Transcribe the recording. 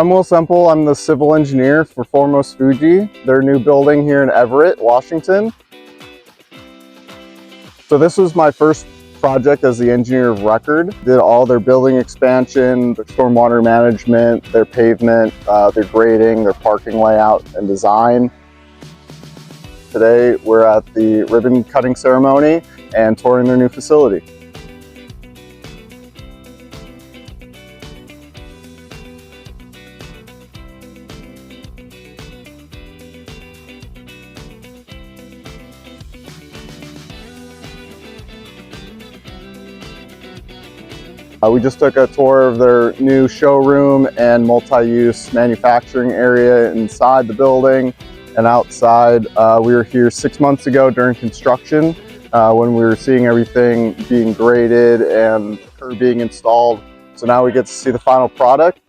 I'm Semple. I'm the civil engineer for ForMost Fuji, their new building here in Everett, Washington. So this was my first project as the engineer of record. Did all their building expansion, their stormwater management, their pavement, their grading, their parking layout and design. Today we're at the ribbon cutting ceremony and touring their new facility. We just took a tour of their new showroom and multi-use manufacturing area inside the building and outside. We were here 6 months ago during construction when we were seeing everything being graded and curb being installed. So now we get to see the final product.